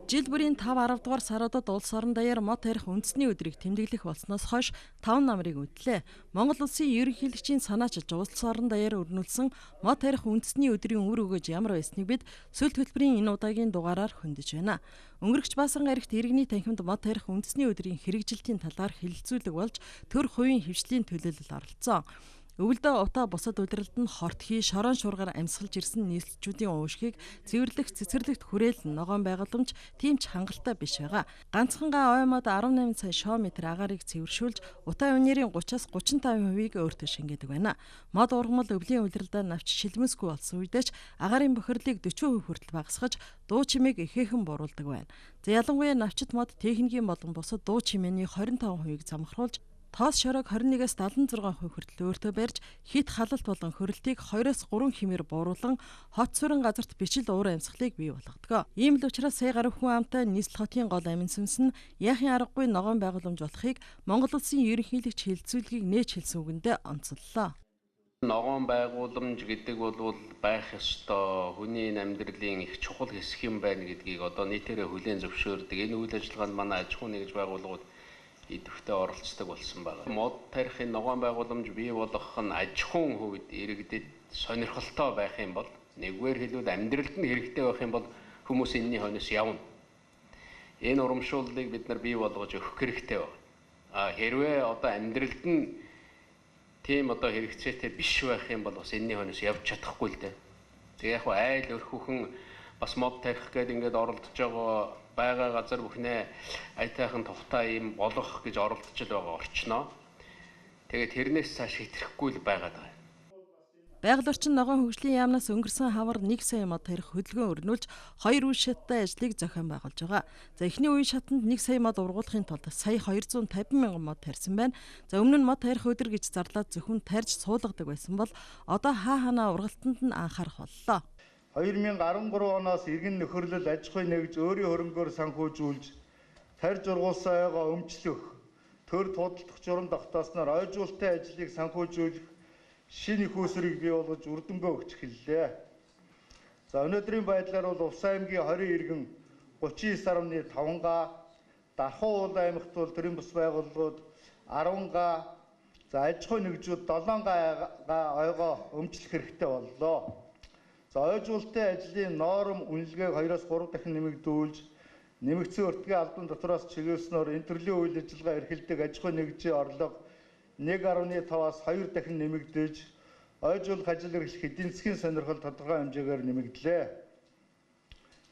Жил бүрийн 5-10 дугаар саруудад улс орон даяар мод тарих үндэсний өдрийг тэмдэглэх болсноос хойш 5 намрыг үдлээ. Монгол улсын ерөнхийлөгчийн санаачилж улс орон даяар өрнүүлсэн мод тарих үндэсний өдрийн үр өгөөж ямар байсныг бид сүүл төлбөрийн энэ удаагийн дугаараар хөндөж байна. Өнгөрөгч Баасан гарагт иргэний танхимд мод тарих үндэсний өдрийн хэрэгжилтийн талаар хэлэлцүүлэг болж төр хувийн хвшлийн төлөөлөл оролцсон. Өвөлдөө утаа бусад улиралд нь хортхий, шорон шургаар амьсгалж ирсэн нийслэлчүүдийн уушгийг цэвэрлэх цэцэрлэгт хүрээл ногоон байгууламж тийм ч хангалттай биш байгаа. Ганцхангаа оймод 18 сая шоометр агаарыг цэвэршүүлж утаа унирын 30-аас 35%-ийг өөртөө шингээдэг байна. Мод ургамал өвлийн улиралдаа навч шилмэсгүй болсон үедээ ч агаарын бохирлыг 40% хүртэл багасгаж дуу чимээг ихээхэн буруулдаг байна. За ялангуяа навчит мод техникийн болон бусад дуу чимээний 25%-ийг замхруулж тоос шороог 21-аас 76% хүртэл өөртөө барьж хит халалт болон хөрөлтийг 2-3 хэмээр бууруулан хот сүрэн газарт бичил уур амьсгалыг бий болгодог. Ийм л учраас сая гаруй хүн амтай нийслэл хотын гол амин сүнс нь яахын аргагүй ногоон байгууламж болохыг Монгол улсын ерөнхийлөгч хэлэлцүүлгийг нээж хэлсэн үгэндээ онцоллоо. Ногоон байгууламж гэдэг бол байх ёстой хүний амьдралын их чухал хэсэг юм байна гэдгийг одоо нийтээрээ хүлээн зөвшөөрдөг. Энэ үйл ажиллагаанд манай аж ахуй нэгж байгууллагууд идэвхтэй оролцдог болсон байна. Мод тарихын ногоон байгууламж бий болгох нь аж ахуйн хувьд иргэдэд сонирхолтой байх юм бол нэгвэр хэлбэл амьдралд нь хэрэгтэй байх юм бол хүмүүс энэний хойноос явна. Энэ урамшууллыг бид нар бий болгож өгөх хэрэгтэй байна. Хэрвээ одоо амьдралд нь тийм одоо хэрэгцээтэй биш байх юм бол бас энэний хойноос явж чадахгүй л дээ. Тэгээ яг айл өрхөхөн бас мод тарих гэдэг ингээд оролдож байгаа газар бүхнээ айтайхан тухтай юм болох гэж оролдож байгаа орчноо. Тэгээд тэрнээс цааш хэтрэхгүй л байгаад байгаа. Байгаль орчин ногоон хөгжлийн яамнаас өнгөрсөн хавар 1 сая мод тарих хөдөлгөөн өрнүүлж 2 үе шаттай ажлыг зохион байгуулж байгаа. За эхний үе шатанд 1 сая мод ургуулахын тулд сая 250 мянган мод тарьсан байна. За өмнө нь мод тарих өдөр гэж зарлаад зөвхөн тарьж суулгадаг байсан бол одоо хаанаа ургалтанд нь анхаарах боллоо. 2013 оноос иргэн нөхөрлөл аж ахуй нэгж өөрийн хөрөнгөөр санхүүжүүлж тарьж ургуулсан ойгоо өмчлөх, төр тодтолдох журам тогтоосноор ойжуулалтын ажлыг санхүүжүүлэх шинэ их үүсвэрийг бий болгож үрдөнгөө өгч эхэллээ. За өнөөдрийн байдлаар бол Увс аймгийн 20 иргэн 39.5 га, Дархан уул аймагт бол төрийн бус байгууллагууд 10 га, за аж ахуй нэгжүүд 7 га ойгоо өмчлөх хэрэгтэй боллоо. За ойжуулалтын ажлын норм үнэлгээг 2-3 дахин нэмэгдүүлж, нэмэгдсэн өртгийн албан дотроос чиглүүлснээр энэ төрлийн үйл ажиллагаа эрхэлдэг аж ахуй нэгжийн орлого 1.5-аас 2 дахин нэмэгдэж, ойжуулах ажил эрхлэх эдийн засгийн сонирхол тодорхой хэмжээгээр нэмэгдлээ.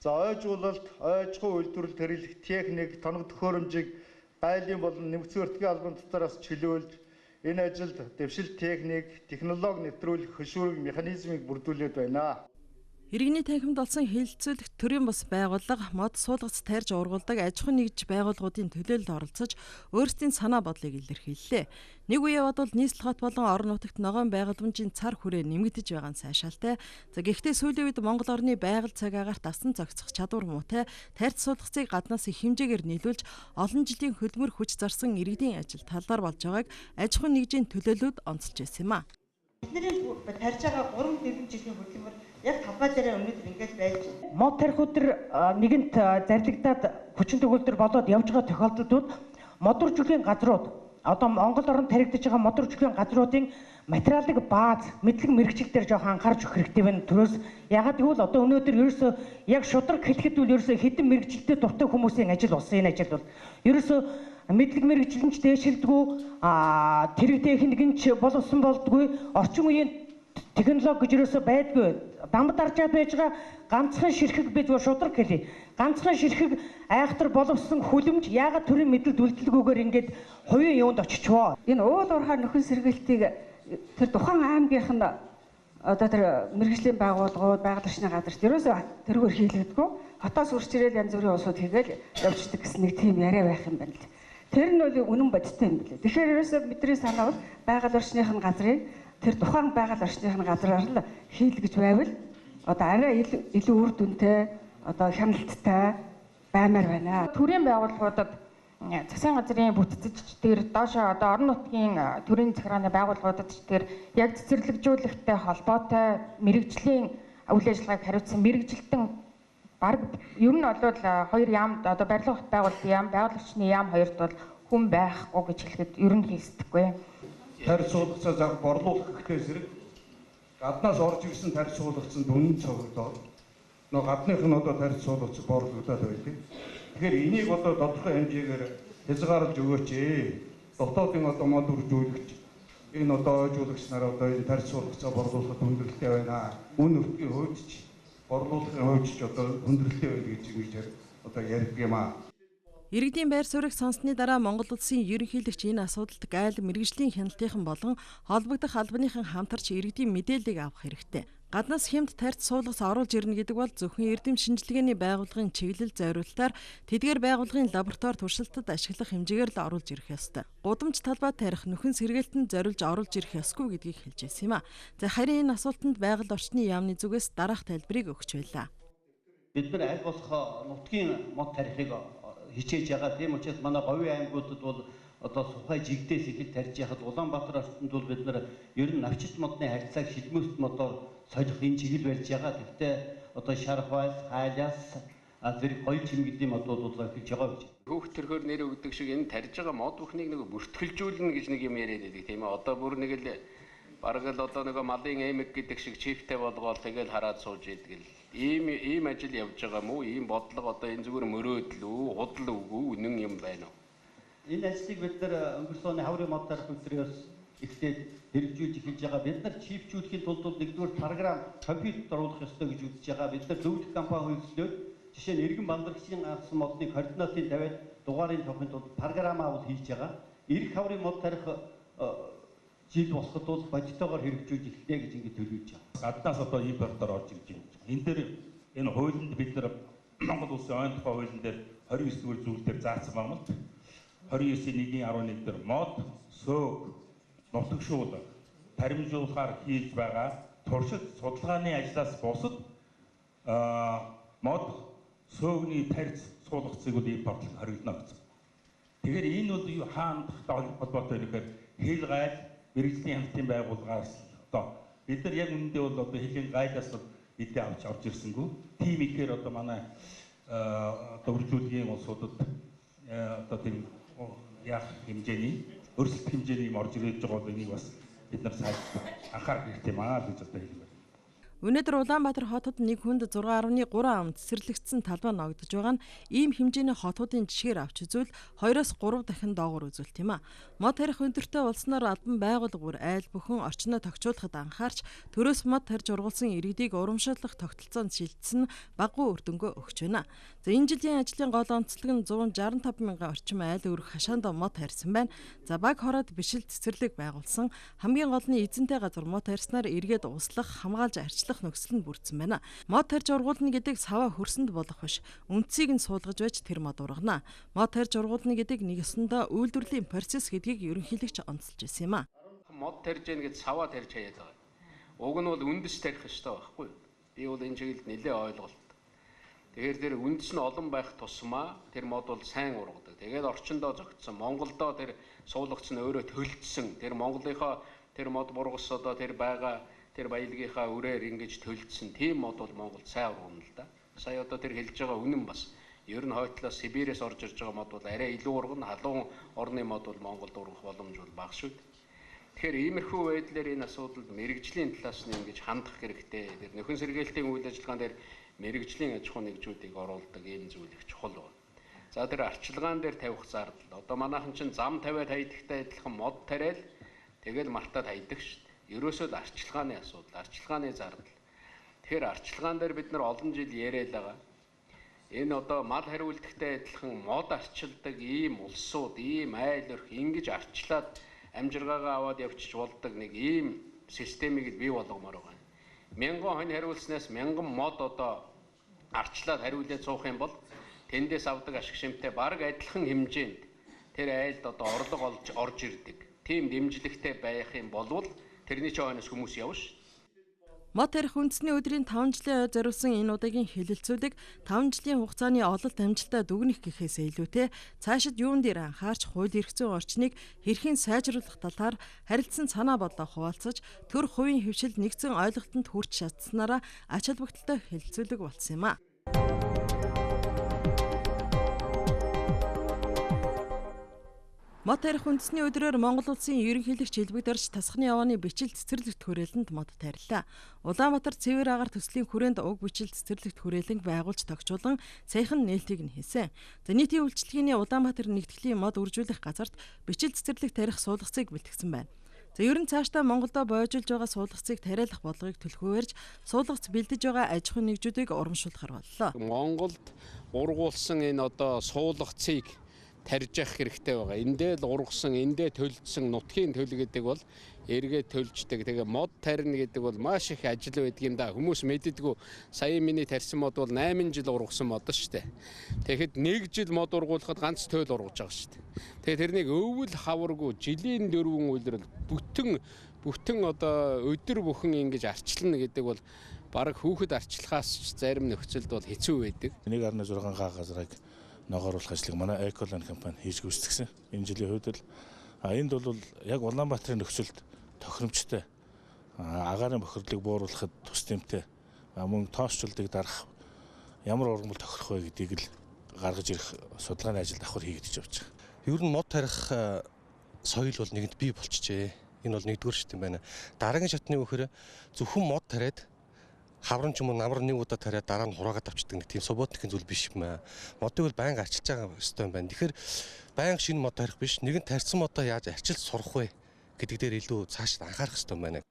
За ойжуулалт, аж ахуй үйлдвэрлэлд хэрэглэх техник, тоног төхөөрөмжийг гайлын болон нэмэгдсэн өртгийн албан дотроос чиглүүлж, энэ ажилд дэвшил техник, технологи нэвтрүүлэх хөшүүрэг механизмыг бүрдүүлээд байна. Иргэний танхимд олсон хэлэлцүүлэгт төрийн бус байгууллага мод суулгац тарьж ургуулдаг аж ахуй нэгж байгууллагуудын төлөөлөлд оролцож өөрсдийн санаа бодлыг илэрхийллээ. Нэг үе бодвол нийслэл хот болон орон нутагт ногоон байгууламжийн цар хүрээ нэмэгдэж байгаа нь сайшаалтай. За гэхдээ сүүлийн үед Монгол орны байгаль цаг агаарт асан зохицох чадвар муутай тарьж суулгацыг гаднаас их хэмжээгээр нийлүүлж олон жилийн хөдөлмөр хүч зарсан иргэдийн ажил талаар болж байгааг аж ахуй нэгжийн төлөөлөлд онцолж байсан юм а. Бидний тарьж байгаа 3-4 жилийн хөдөлмөр яг тавга дээр өнөөдөр ингэж байж байна. Мод тарих өдөр нэгэнт зарлагдаад хүчин төгөлдөр болоод явж байгаа тохиолдлууд модор жүхийн газрууд одоо Монгол орнд таригдаж байгаа модор жүхийн газруудын материалын бааз мэдлэг мэрэгчлэл дээр жоохон анхаарч өгөх хэрэгтэй байна. Төрөөс ягаад гэвэл одоо өнөөдөр ерөөсөө яг шудраг хэлэхэд бол ерөөсөө хэдэн мэрэгчлэлтэй дуртай хүмүүсийн ажил болсон. Энэ ажил бол ерөөсөө мэдлэг мэрэгчлэнч дээшилдэггүй тэрэг техникч болсон болдгүй орчин үеийн технологи гэж ерөөсөө байдгүй. Дамд даржаа байж байгаа ганцхан ширхэг бид шудраг хэлье. Ганцхан ширхэг айхтар боловсон хүлэмж яагаад төрийн мэдлэлд үлдэлгүйгээр ингээд хувийн юунд очичвоо. Энэ уул уурхай нөхөн сэргээлтийг тэр тухайн аймгийнх нь одоо тэр мэрэгжлийн байгууллагууд, байгаль орчны газарт ерөөсөө тэргээр хийлэгдэггүй. Хотоос үрч ирэл янз бүрийн улсууд хийгээл явждаг гэсэн нэг тийм яриа байх юм байна л. Тэр нь бол үнэн бодиттой юм билээ. Тэгэхээр ерөөсөө бидний санаа бол байгаль орчных нь газрыг тэр тухайн байгаль орчных нь газраар л хийлгэж байвал одоо арай илүү үр дүнтэй одоо хяналттай баймаар байна. Төрийн байгууллагуудад засгийн газрын бүтцэж дээр доошоо одоо орон нутгийн төрийн захиргааны байгууллагуудад дээр яг цэцэрлэгжүүлэхтэй холбоотой мэрэгжлийн үйл ажиллагааг хариуцсан мэрэгжилтэн баг ер нь бол хоёр яамд одоо барилга байгуулалтын яам, байгуулагчны яам хоёрт бол хүн байхгүй гэж хэлэхэд ер нь хийсдэггүй. Тарь суулгацаа борлуулах гэхээс зэрэг гаднаас орж ирсэн тарь суулгацанд үнэн цогцолдоод нөгөө гадных нь одоо тарь суулгац борлуулаад байдаг. Тэгэхээр энийг одоо тодорхой хэмжээгээр хязгаарлаж өгөөч ээ. Дотоодын одоо мод үржүүлэгч энэ одоо ойжуулагч нар одоо энэ тарь суулгацаа борлуулахад хүндрэлтэй байна. Үн нөхцөлийн хувьд ч борлуулахын хувьд ч одоо хүндрэлтэй байна гэж ингэж одоо ярьдаг юм аа. Иргэдийн байр суурийг сонссны дараа Монгол улсын ерөнхийлөгч энэ асуудалд гайл мэргэжлийн хяналтынхан болон холбогдох албаныхан хамтарч иргэдийн мэдээллийг авах хэрэгтэй. Гаднаас хямд тарьц суулгац оруулж ирнэ гэдэг бол зөвхөн эрдэм шинжилгээний байгууллагын чиглэл зориулалтаар тэдгээр байгууллагын лаборатори туршилтад ашиглах хэмжээгээр л оруулж ирэх ёстой. Гудамж талбай тарих нөхөн сэргээлтэнд зориулж оруулж ирэх ёсгүй гэдгийг хэлж байсан юм а. За харин энэ асуултанд байгаль орчны яамны зүгээс дараах тайлбарыг өгч байлаа. Бид нар аль болох нутгийн мод тарихыг хичээж байгаа. Тийм учраас манай говийн аймагуудад бол одоо Сухай жигдээс ихэл тарьж яхад Улаанбаатар орчинд бол бид нар ер нь навчит модны харьцааг шилмөст модоор солих энэ чиглэл барьж байгаа. Гэхдээ одоо Шархвал, Хайлас зэрэг гоё чимгэдийн модууд эхэлж байгаа гэж. Хөөх төрхөөр нэр өгдөг шиг энэ тарьж байгаа мод бүхнийг нэг бүртгэлжүүлнэ гэж нэг юм яриад байдаг тийм ээ. Одоо бүр нэг л бараг л одоо нэг малын эмэг гэдэг шиг чиптэй болгоол тэгэл хараад сууж идэг л. Ийм ажил явж байгаа мó? Ийм бодлого одоо энэ зүгээр мөрөөдөл үү, худал үгүй, үнэн юм байна уу? Энэ ажлыг бид нар өнгөрсөн оны хаврын мод тарих үйлдвэрээс ихтэй хэрэгжүүлж эхэлж байгаа. Бид нар чипчүүлэхийн тулд нэгдүгээр програм компьютерт оруулах ёстой гэж үзэж байгаа. Бид нар зөвлөх компани хөлслөөд жишээ нь эргэн бандарагчийн авсан модны координатыг тавиад дугаарыг тавихын тулд програмаа бол хийж байгаа. Ирэх хаврын мод тарих жил болоход бол бодитоогоор хэрэгжүүлж эхэлнэ гэж ингэ төлөвлөж байгаа. Гаднаас одоо импортоор орж ирж байна. Энэ дээр энэ хуулинд бид нар Монгол улсын ойн тухай хуулийн дээр 29 дугаар зүйл дээр заасан байна. 29.1.11 дээр мод, сөг, нутагшуулга, таримжуулахаар хийж байгаа туршилт судалгааны ажлаас бусад мод, сөөгний тарьц суулгацыг импортлох хоригдно гэсэн. Тэгэхээр энэ бол хаана холбоотой нэхэр хэл гайл мэргэжлийн хамтын байгууллагаас одоо бид нар яг үүндээ бол одоо хэлийн гайлаас эдээ авч орж ирсэнгүй. Тим ихээр одоо манай одоо үржүүлгийн улсуудад одоо тийм яах хэмжээний өрсөлдөх хэмжээний юм орж ирж байгаа бол энийг бас бид нар сайн анхаарах хэрэгтэй маа гэж одоо хэлмээр. Өнөөдөр Улаанбаатар хотод нэг хүнд 6.3 ам цэцэрлэгдсэн талбай ногдож байгаа нь ийм хэмжээний хотуудын жишгээр авч үзвэл 2-3 дахин доогуур үзүүлт юм а. Мод тарих өндөртэй болсноор албан байгууллага бүр айл бүхэн орчноо тогтчуулахад анхаарч төрөөс мод тарьж ургуулсан иргэдийг урамшуулах тогтолцоонд шилжсэн баггүй үр дүнгээ өгч байна. За энэ жилийн ажлын гол онцлог нь 165 мянган орчим айл өрх хашаанд мод тарьсан байна. За баг хороод бишил цэцэрлэг байгуулсан. Хамгийн гол нь эзэнтэй газар мод тарьснаар эргээд услах, хамгаалж арчлах нөхцөл нь бүрдсэн байна. Мод тарьж ургуулна гэдэг саваа хөрсөнд болох биш. Үндсийг нь суулгаж байж тэр мод ургана. Мод тарьж ургуулна гэдэг нэг ёсондоо үйлдвэрлэлийн процесс гэдгийг ерөнхийлөгч онцолж байсан юм а. Мод тарьж яах гэж саваа тарьж хаяад байгаа. Уг нь бол үндэс тарих ёстой байхгүй юу? Би бол энэ чиглэлд нэлээд ойлголт. Тэгэхээр тэр үндэс нь олон байх тусмаа тэр мод бол сайн ургадаг. Тэгээд орчиндоо зөгцсөн. Монголдоо тэр суулгац нь өөрөө төлөвлөсөн. Тэр Монголынхоо тэр мод бургас одоо тэр байгаа тэр баялагийнхаа үрээр ингэж төлөвлөсөн. Тийм мод бол Монголд сайн ургана л да. Сая одоо тэр хэлж байгаа үнэн бас. Ер нь хойтлоос Сибирээс орж ирж байгаа мод бол арай илүү ургана. Халуун орны мод бол Монголд ургах боломж бол бага шүү дээ. Тэгэхээр иймэрхүү байдлаар энэ асуудалд мэрэгжлийн талаас нь ингэж хандах хэрэгтэй. Тэр нөхөн сэргээлтийн үйл ажиллагаан дээр мэрэгжлийн аж ахуй нэгжүүдийг оруулдаг ийм зүйл их чухал байна. За тэр арчилгаан дээр тавих зардал. Одоо манайхан чинь зам тавиад хайдагтай адилхан мод тариал тэгэл мартаад хайдаг шүү дээ. Ерөөсөө л арчилгааны асуудал, арчилгааны зардал. Тэгэхээр арчилгаан дээр бид нар олон жил яриад байгаа. Энэ одоо мал хариултагтай адилхан мод арчилдаг ийм улсууд, ийм айл өрх ингэж арчлаад амжиргаагаа аваад явчих болдог нэг ийм системийг бий болгомоор байгаа. 1000 хонь хариулснаас 1000 мод одоо арчлаад хариулаад суух юм бол тэндээс авдаг ашиг шимтэй бараг адилхан хэмжээнд тэр айлд одоо орлого орж ирдэг. Тийм дэмжлэгтэй байх юм болвол тэрний ч хойноос хүмүүс явна шүү. Мод тарих үндэсний өдрийн 5 жилийн ойд зориулсан энэ удаагийн хэлэлцүүлэг 5 жилийн хугацааны ололт амжилтаа дүгнэх гэхээс илүүтэй цаашид юун дээр анхаарч хууль эрх зүйн орчныг хэрхэн сайжруулах талаар харилцан санаа бодлоо хуваалцаж төр хувийн хөвшил нэгдсэн ойлголтод хүрч чадсанараа ач холбогдолтой хэлэлцүүлэг болсон юм а. Мод тарих үндэсний өдрөөр Монгол улсын ерөнхийлөгч Илбэгдэрч тасхны явааны бичил цэцэрлэгт хүрээлэнд мод тарилаа. Улаанбаатар цэвэр агаар төслийн хүрээнд уг бичил цэцэрлэгт хүрээлэн байгуулж тогтчулан саяхан нээлтийг нь хийсэн. За нийтийн үйлчлэгээний Улаанбаатар нэгтгэлийн мод үржүүлэх газарт бичил цэцэрлэг тарих суулгацыг бэлтгэсэн байна. За ер нь цаашдаа Монголдо боожулж байгаа суулгацыг тариалах бодлогыг төлхөөөрж суулгац бэлдэж байгаа аж ахуйн нэгжүүдийг урамшуулахар боллоо. Монголд ургуулсан энэ одоо суулгацыг тарьж явах хэрэгтэй байгаа. Эндээ л ургасан, эндээ төлжсөн нутгийн төлөв гэдэг бол эргээд төлждөг. Тэгээ мод тарина гэдэг бол маш их ажил байдаг юм да. Хүмүүс мэддэггүй. Сая миний тарьсан мод бол 8 жил ургасан мод шүү дээ. Тэгэхэд 1 жил мод ургуулахад ганц төөл ургаж байгаа шүү дээ. Тэгээ тэрнийг өвөл хаваргүй жилийн 4 үйлрэл бүтэн одоо өдөр бүхэн ингэж арчилна гэдэг бол бараг хүүхэд арчлахаас зарим нөхцөлд бол хэцүү байдаг. 1.6 га газрыг ногооруулах ажлыг манай Эколайн компани хийж гүйцэтгсэн. Энэ жилийн хувьд л энд бол яг Улаанбаатарын нөхцөлд тохиромжтой агаарын бохирдлыг бууруулахад тус тэмтэй мөн тоосчлуудыг дарах ямар ургамал тохирох вэ гэдгийг л гаргаж ирэх судалгааны ажил давхар хийгдэж явж байгаа. Ер нь мод тарих соёл бол нэгэнд бий болчихжээ. Энэ бол нэгдүгээр шат юм байна. Дараагийн шатны үхээр зөвхөн мод тариад хаврын ч юм уу намар нэг удаа тариад дараа нь хураагаад авчдаг нэг тийм субботникийн зүйл биш юм аа. Модыг бол байнга арчилж байгаа ёстой юм байна. Тэгэхээр байнга шинэ мод тарих биш, нэгэн тарьсан модоо яаж арчилж сурах вэ гэдэг дээр илүү цаашид анхаарах ёстой юм байна.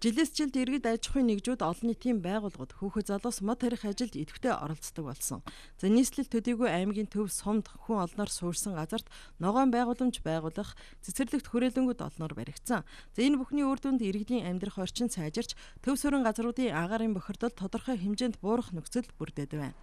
Жилээс жилд иргэд аж ахуйн нэгжүүд олон нийтийн байгууллагууд хүүхэд залуус мод тарих ажилд идэвхтэй оролцдог болсон. За нийслэл төдийгүй аймгийн төв сумд хүн олноор суурьсан газарт ногоон байгууламж байгуулах цэцэрлэгт хүрээлэнгүүд олноор баригдсан. За энэ бүхний үр дүнд иргэдийн амьдрах орчин сайжирч төв суурин газруудын агаарын бохирдол тодорхой хэмжээнд буурах нөхцөл бүрдээд байна.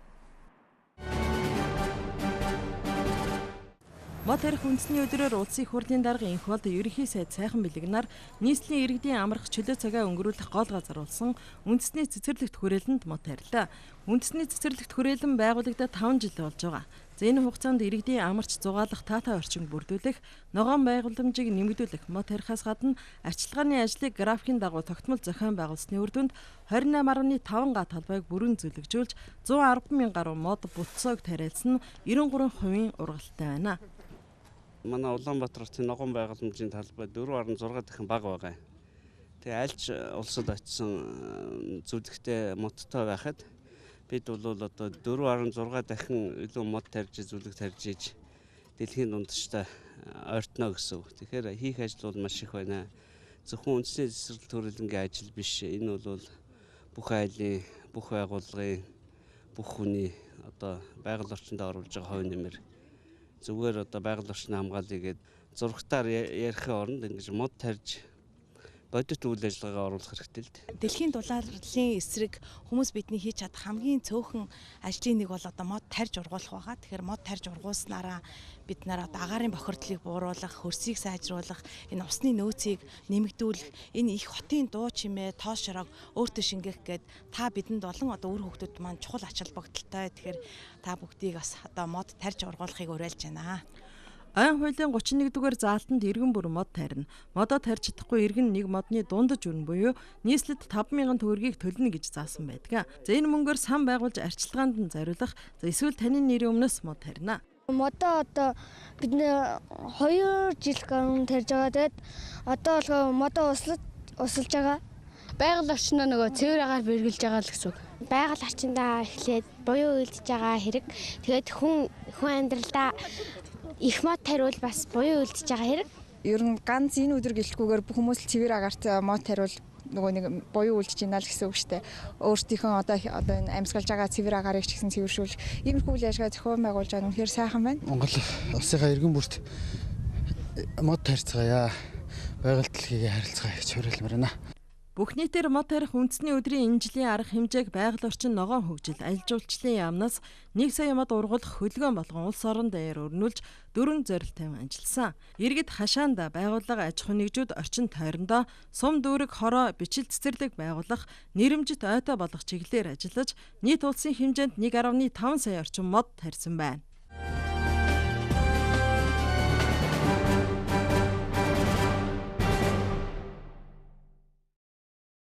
Мод тарих үндэсний өдрөөр улсын их хурлын дарга энх болд ерөнхий сайд сайхан бэлэгнаар нийслэлийн иргэдийн амрах чөлөө цагаа өнгөрүүлэх гол газар болсон үндэсний цэцэрлэгт хүрээлэнд мод тарилаа. Үндэсний цэцэрлэгт хүрээлэн байгуулагдаад 5 жил болж байгаа. За энэ хугацаанд иргэдийн амарч зугаалах таатай орчин бүрдүүлэх, ногоон байгууламжийг нэмэгдүүлэх, мод тарихаас гадна арчилгааны ажлыг графикийн дагуу тогтмол зохион байгуулсны үр дүнд 28.5 га талбайг бүрэн зөвлөгжүүлж 110,000 гаруй мод бүтцөөг тариалсан нь 93% ургалтай байна. Манай Улаанбаатарт ногоон байгууламжийн талбай 4.6 дахин бага байгаа. Тэгээ альч улсад очисон зөвлөгтэй модтой байхад бид бол одоо 4.6 дахин илүү мод тарьж зөвлөгт тарьж иж дэлхийн дундчтай ойртно гэсэн үг. Тэгэхээр хийх ажил бол маш их байна. Зөвхөн үндэсний цэцэрлэгт хүрээлэнгийн ажил биш. Энэ бол бүх айлын, бүх байгууллагын, бүх хүний одоо байгаль орчинд оруулж байгаа хувь нэмэр зүгээр одоо байгаль орчны хамгаалъя гэд зургатаар ярихын оронд ингэж мод тарьж бодит үйл ажиллагаа оруулах хэрэгтэй л дээ. Дэлхийн дулааллын эсрэг хүмүүс бидний хийж чадах хамгийн цөөхөн ажлын нэг бол одоо мод тарьж ургуулах байгаа. Тэгэхээр мод тарьж ургуулснараа бид нар одоо агаарын бохирдлыг бууруулах, хөрсийг сайжруулах, энэ усны нөөцийг нэмэгдүүлэх, энэ их хотын дуу чимээ, тоос шороог өөртөө шингээх гээд та бидэнд болон одоо үр хүүхдүүд маань чухал ач холбогдолтой. Тэгэхээр та бүгдийг бас одоо мод тарьж ургуулахыг уриалж байна. Айн хуулийн 31-р заалтанд иргэн бүр мод тарина. Модоо тарьж чадахгүй иргэн нэг модны дундаж өрн буюу нийслэлд 5,000 төгрөгийг төлнө гэж заасан байдаг. За энэ мөнгөөр сан байгуулж арчилгаанд нь зориулах. За эсвэл таны нэрийн өмнөөс мод тарина. Модоо одоо бид 2 жил гаруй тарьж байгаа. Тэгээд одоо бол модоо усалж байгаа. Байгаль орчноо нөгөө цэвэр агаар бэргэлж байгаа л гэсэн үг. Байгаль орчиндаа эхлээд буюу үлдэж байгаа хэрэг. Тэгээд хүн амьдралдаа их мод тариул бас буюу үлдэж байгаа хэрэг. Ер нь ганц энэ өдөр гэлэхгүйгээр бүх хүмүүс л цэвэр агаарт мод тариул нөгөө нэг буюу үлдэж байна л гэсэн үг шүү дээ. Өөрсдийнхөө одоо энэ амьсгалж байгаа цэвэр агаарыг ч гэсэн цэвэршүүлж иймэрхүү үйл ажиллагаа зохион байгуулж байгаа нь үнэхээр сайхан байна. Монгол улсынхаа иргэн бүрт мод тарьцгаая. Байгаль дэлхийгээ харилцгаая гэж уриалмаар байна. Бүх нийтээр мод тарих үндэсний өдрийн энэ жилийн арга хэмжээг байгаль орчин ногоон хөгжил, аж жуулчлалын яамнаас 1 сая мод ургуулах хөдөлгөөн болгон улс орон даяар өрнүүлж 4 зорилт тавин ажилласан. Иргэд хашаанда байгууллага аж ахуйн нэгжүүд орчин тойрондоо сум дүүрэг хороо бичил цэцэрлэг байгуулах, нэрэмжит ойтой болгох чиглэлээр ажиллаж нийт улсын хэмжээнд 1.5 сая орчим мод тарьсан байна.